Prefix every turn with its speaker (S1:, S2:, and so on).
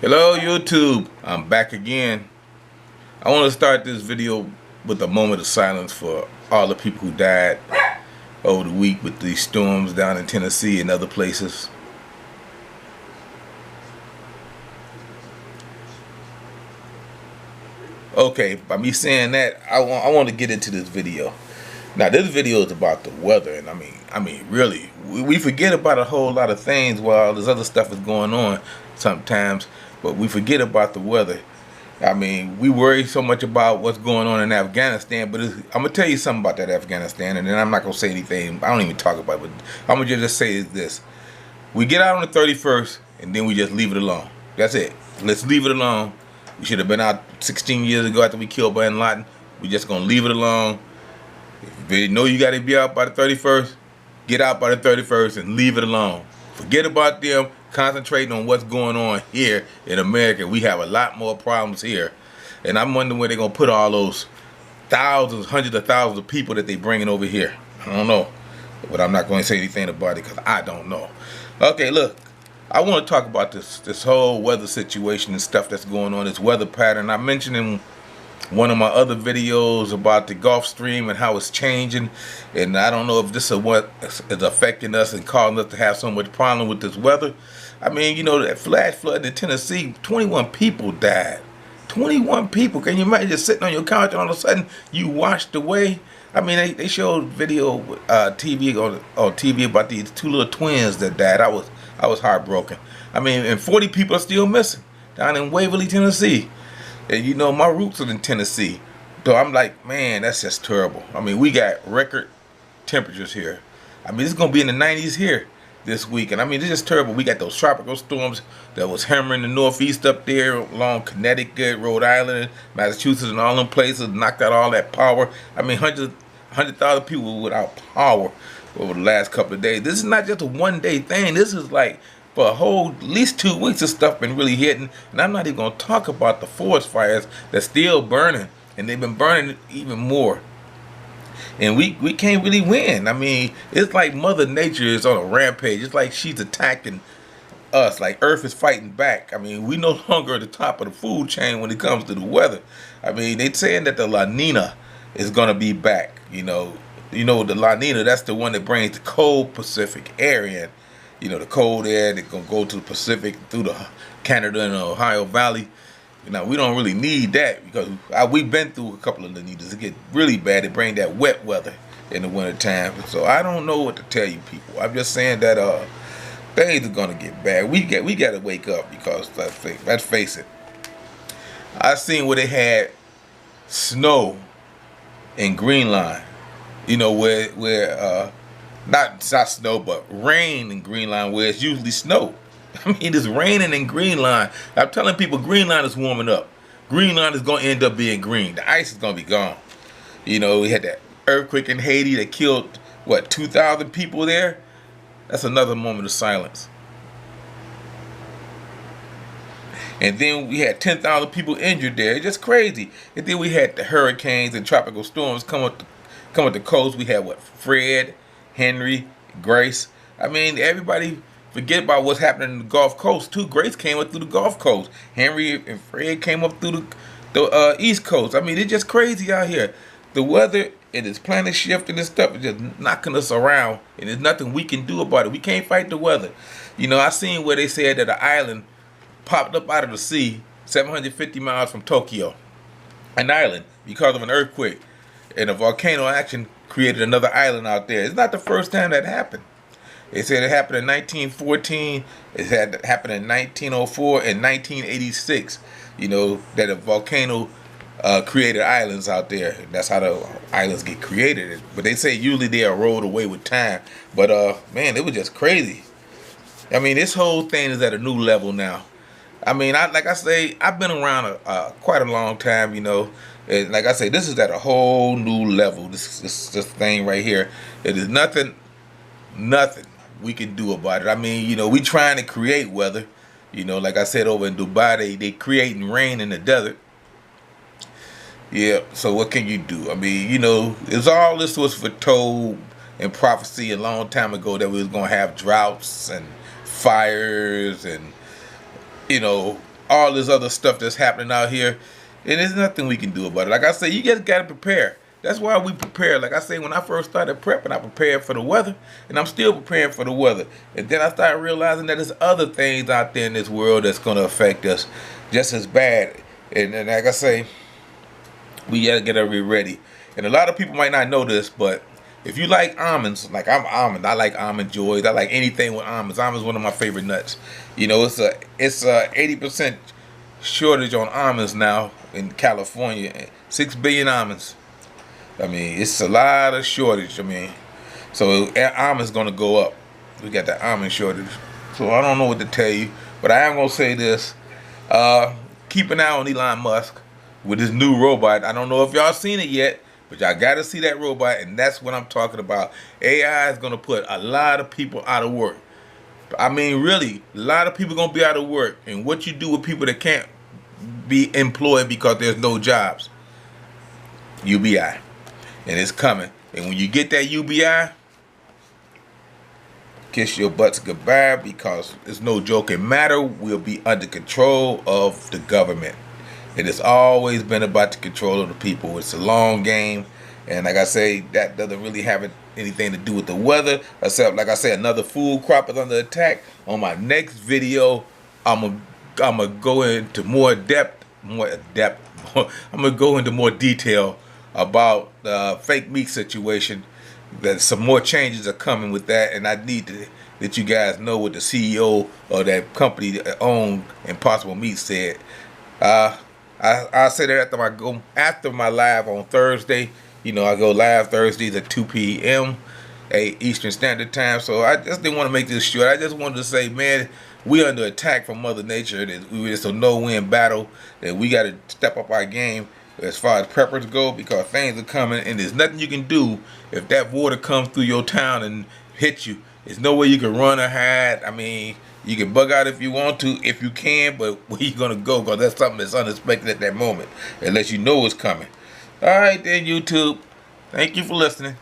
S1: Hello YouTube, I'm back again. I want to start this video with a moment of silence for all the people who died over the week with these storms down in Tennessee and other places. Okay, by me saying that, I want to get into this video. Now this video is about the weather, and I mean really, we forget about a whole lot of things while this other stuff is going on sometimes, but we forget about the weather. I mean, we worry so much about what's going on in Afghanistan, but I'm gonna tell you something about that Afghanistan, and then I'm not gonna say anything. I don't even talk about it. But I'm gonna just say this: we get out on the 31st, and then we just leave it alone. That's it. Let's leave it alone. We should have been out 16 years ago after we killed Bin Laden. We just gonna leave it alone. If you know you gotta be out by the 31st, get out by the 31st and leave it alone. Forget about them. Concentrating on what's going on here in America. We have a lot more problems here, and I'm wondering where they're gonna put all those thousands, hundreds of thousands of people that they bringing over here. I don't know, but I'm not going to say anything about it because I don't know. Okay, look, I want to talk about this whole weather situation and stuff that's going on. This weather pattern. I mentioned in one of my other videos about the Gulf Stream and how it's changing, and I don't know if this is what is affecting us and causing us to have so much problem with this weather. I mean, you know, that flash flood in Tennessee, 21 people died. 21 people. Can you imagine just sitting on your couch and all of a sudden you washed away? I mean, they showed video TV on TV about these two little twins that died. I was heartbroken. I mean, and 40 people are still missing down in Waverly, Tennessee. And you know, my roots are in Tennessee. So I'm like, man, that's just terrible. I mean, we got record temperatures here. I mean, it's going to be in the 90s here this week. And I mean, it's just terrible. We got those tropical storms that was hammering the northeast up there along Connecticut, Rhode Island, Massachusetts, and all them places, knocked out all that power. I mean, 100,000 people without power over the last couple of days. This is not just a one-day thing. This is like for a whole at least 2 weeks of stuff been really hitting. And I'm not even going to talk about the forest fires that's still burning. And they've been burning even more. And we can't really win. I mean, it's like Mother Nature is on a rampage. It's like she's attacking us, like Earth is fighting back. I mean, we no longer at the top of the food chain when it comes to the weather. I mean, they're saying that the La Nina is gonna be back. The La Nina, that's the one that brings the cold Pacific air in. You know, the cold air that gonna go to the Pacific through the Canada and the Ohio Valley. Now, we don't really need that because we've been through a couple of La Ninas. It get really bad. It bring that wet weather in the wintertime. So I don't know what to tell you people. I'm just saying that things are gonna get bad. We got to wake up because let's face it. I seen where they had snow in Greenland. You know where not snow but rain in Greenland where it's usually snow. I mean, it's raining in Greenland. I'm telling people Greenland is warming up. Greenland is going to end up being green. The ice is going to be gone. You know, we had that earthquake in Haiti that killed, what, 2,000 people there? That's another moment of silence. And then we had 10,000 people injured there. It's just crazy. And then we had the hurricanes and tropical storms come up the coast. We had, what, Fred, Henry, Grace. I mean, everybody forget about what's happening in the Gulf Coast too. Grace came up through the Gulf Coast. Henry and Fred came up through the East Coast. I mean, it's just crazy out here. The weather and this planet shifting and stuff is just knocking us around, and there's nothing we can do about it. We can't fight the weather. You know, I seen where they said that an island popped up out of the sea 750 miles from Tokyo. An island because of an earthquake. And a volcano action created another island out there. It's not the first time that happened. They said it happened in 1914. It had happened in 1904 and 1986. You know, that a volcano created islands out there. That's how the islands get created. But they say usually they are rolled away with time. But man, it was just crazy. I mean, this whole thing is at a new level now. I mean, like I say, I've been around quite a long time, you know. And like I say, this is at a whole new level. This thing right here. It is nothing we can do about it. I mean, you know, we trying to create weather. You know, like I said, over in Dubai, they creating rain in the desert. Yeah, so what can you do? I mean, you know, it's all this was foretold in prophecy a long time ago that we was going to have droughts and fires and, you know, all this other stuff that's happening out here, and there's nothing we can do about it. Like I say, you just got to prepare. That's why we prepare. Like I say, when I first started prepping, I prepared for the weather, and I'm still preparing for the weather. And then I started realizing that there's other things out there in this world that's going to affect us just as bad. And like I say, we got to get everybody ready. And a lot of people might not know this, but if you like almonds, like I'm almond, I like almond joys. I like anything with almonds. Almonds one of my favorite nuts. You know, it's a 80% shortage on almonds now in California. 6 billion almonds. I mean, it's a lot of shortage. I mean, so almonds gonna go up. We got the almond shortage. So I don't know what to tell you, but I am gonna say this: keep an eye on Elon Musk with his new robot. I don't know if y'all seen it yet, but y'all got to see that robot, and that's what I'm talking about. AI is gonna put a lot of people out of work. I mean, really, a lot of people gonna be out of work, and what you do with people that can't be employed because there's no jobs? UBI. And it's coming. And when you get that UBI, kiss your butts goodbye, because it's no joking matter. We'll be under control of the government. It has always been about the control of the people. It's a long game. And like I say, that doesn't really have anything to do with the weather. Except, like I say, another food crop is under attack. On my next video, I'm gonna go into more depth. I'm gonna go into more detail about the fake meat situation. That some more changes are coming with that, and I need to let you guys know what the CEO of that company that owned Impossible Meat said. I'll say that after my live on Thursday. You know, I go live Thursdays at 2 p.m. Eastern Standard Time. So I just didn't want to make this short. I just wanted to say, man, we under attack from Mother Nature. It's a no-win battle. That we got to step up our game as far as preppers go, because things are coming, and there's nothing you can do if that water comes through your town and hits you. There's no way you can run or hide. I mean, you can bug out if you want to, if you can, but where you gonna go? Because that's something that's unexpected at that moment, unless you know it's coming. All right, then, YouTube. Thank you for listening.